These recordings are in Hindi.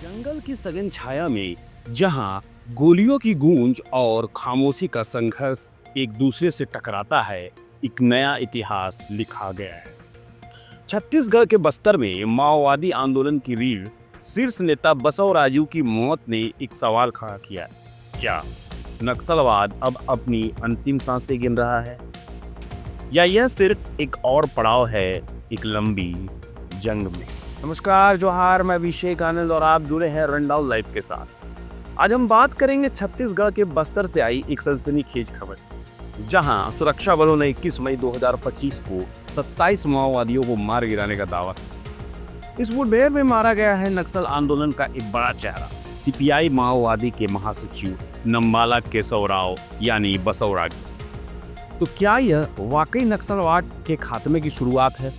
जंगल की सघन छाया में जहां गोलियों की गूंज और खामोशी का संघर्ष एक दूसरे से टकराता है, एक नया इतिहास लिखा गया है। छत्तीसगढ़ के बस्तर में माओवादी आंदोलन की रीढ़ शीर्ष नेता बसवराजू की मौत ने एक सवाल खड़ा किया। क्या नक्सलवाद अब अपनी अंतिम सांसें गिन रहा है, या यह सिर्फ एक और पड़ाव है एक लंबी जंग में? नमस्कार, जोहार, मैं अभिषेक आनंद और आप जुड़े हैं रनडाउन लाइव के साथ। आज हम बात करेंगे छत्तीसगढ़ के बस्तर से आई एक सनसनीखेज खबर, जहां सुरक्षा बलों ने 21 मई 2025 को 27 माओवादियों को मार गिराने का दावा किया। इस मुठभेड़ में मारा गया है नक्सल आंदोलन का एक बड़ा चेहरा, सीपीआई माओवादी के महासचिव नंबाला केशव राव यानी बसवराजू। तो क्या यह वाकई नक्सलवाद के खात्मे की शुरुआत है?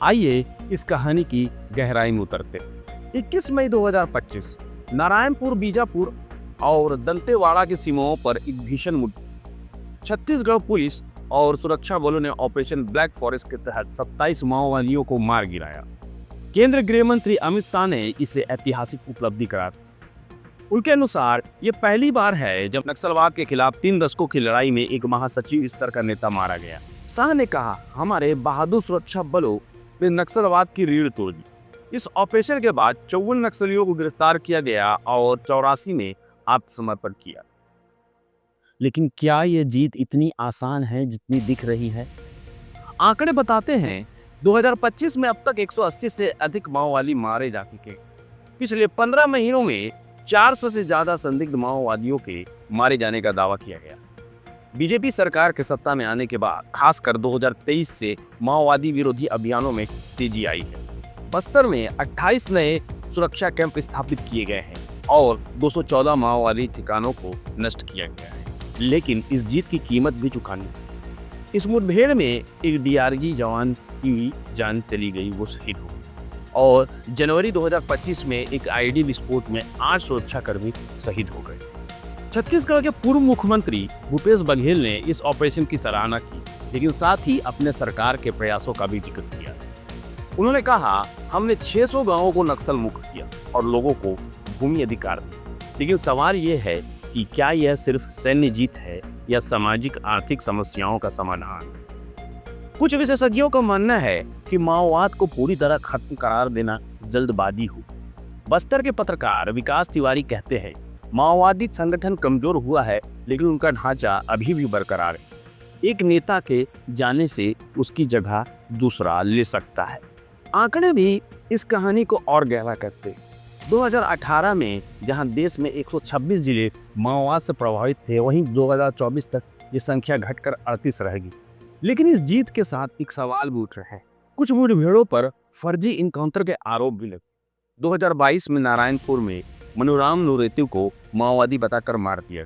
आइए इस कहानी की गहराई में उतरते। 21 मई 2025 नारायणपुर, बीजापुर और दंतेवाड़ा की सीमाओं पर एक भीषण मुठभेड़। छत्तीसगढ़ पुलिस और सुरक्षा बलों ने ऑपरेशन ब्लैक फॉरेस्ट के तहत 27 माओवादियों को मार गिराया। केंद्रीय गृह मंत्री अमित शाह ने इसे ऐतिहासिक उपलब्धि करार। उनके अनुसार यह पहली बार है जब नक्सलवाद के खिलाफ 3 दशकों की लड़ाई में एक महासचिव स्तर का नेता मारा गया। शाह ने कहा, हमारे बहादुर सुरक्षा बलों ने नक्सलवाद की रीढ़ तोड़ दी। इस ऑपरेशन के बाद 54 नक्सलियों को गिरफ्तार किया गया और 84 ने आत्मसमर्पण किया। लेकिन क्या यह जीत इतनी आसान है जितनी दिख रही है? आंकड़े बताते हैं 2025 में अब तक 180 से अधिक माओवादी मारे जा चुके। पिछले 15 महीनों में 400 से ज्यादा संदिग्ध माओवादियों के मारे जाने का दावा किया गया। बीजेपी सरकार के सत्ता में आने के बाद खासकर 2023 से माओवादी विरोधी अभियानों में तेजी आई है। बस्तर में 28 नए सुरक्षा कैंप स्थापित किए गए हैं और 214 माओवादी ठिकानों को नष्ट किया गया है। लेकिन इस जीत की कीमत भी चुकानी है। इस मुठभेड़ में एक डीआरजी जवान की जान चली गई, वो शहीद हो गए, और जनवरी 2025 में एक आईडी विस्फोट में 8 सुरक्षाकर्मी शहीद हो गए। छत्तीसगढ़ के पूर्व मुख्यमंत्री भूपेश बघेल ने इस ऑपरेशन की सराहना की, लेकिन साथ ही अपने सरकार के प्रयासों का भी जिक्र किया। उन्होंने कहा, हमने 600 गांवों को नक्सल मुक्त किया और लोगों को भूमि अधिकार दिया। लेकिन सवाल यह है कि क्या यह सिर्फ सैन्य जीत है या सामाजिक आर्थिक समस्याओं का समाधान? कुछ विशेषज्ञों का मानना है कि माओवाद को पूरी तरह खत्म करार देना जल्दबाजी हो। बस्तर के पत्रकार विकास तिवारी कहते हैं, माओवादी संगठन कमजोर हुआ है, लेकिन उनका ढांचा अभी भी बरकरार है। एक नेता के जाने से उसकी जगह दूसरा ले सकता है। आंकड़े भी इस कहानी को और गहरा करते हैं। 2018 में जहां देश में 126 जिले माओवाद से प्रभावित थे, वहीं 2024 तक ये संख्या घटकर 38 रह गई। लेकिन इस जीत के साथ एक सवाल भी उठ रहे हैं। कुछ मुठभेड़ों पर फर्जी इनकाउंटर के आरोप भी लगे। 2022 में नारायणपुर में मनोराम नूरेती को माओवादी बताकर मार दिया,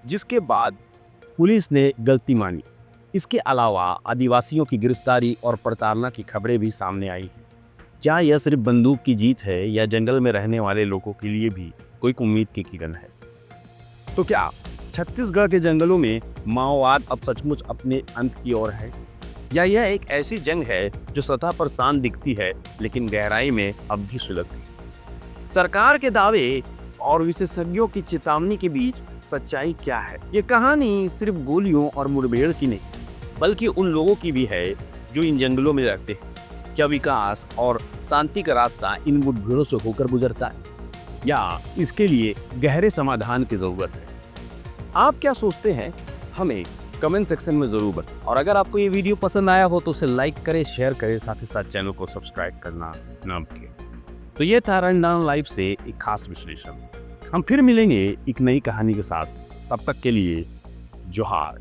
जिसके बाद पुलिस ने गलती मानी। इसके अलावा आदिवासियों की गिरफ्तारी और प्रताड़ना की खबरें भी सामने आई हैं। क्या यह सिर्फ बंदूक की जीत है या जंगल में रहने वाले लोगों के लिए भी कोई उम्मीद की किरण है? तो क्या छत्तीसगढ़ के जंगलों में माओवाद अब सचमुच अपने अंत की ओर है, या यह एक ऐसी जंग है जो सतह पर शांत दिखती है लेकिन गहराई में अब भी सुलगती है? सरकार के दावे और विशेषज्ञों की चेतावनी के बीच सच्चाई क्या है? ये कहानी सिर्फ गोलियों और मुठभेड़ की नहीं, बल्कि उन लोगों की भी है जो इन जंगलों में रहते हैं। क्या विकास और शांति का रास्ता इन मुठभेड़ों से होकर गुजरता है, या इसके लिए गहरे समाधान की जरूरत है? आप क्या सोचते हैं? हमें कमेंट सेक्शन में जरूर बताएं। और अगर आपको ये वीडियो पसंद आया हो तो उसे लाइक करें, शेयर करें, साथ ही साथ चैनल को सब्सक्राइब करना ना भूलें। तो ये था रनडाउन लाइव से एक खास विश्लेषण। हम फिर मिलेंगे एक नई कहानी के साथ। तब तक के लिए जोहार।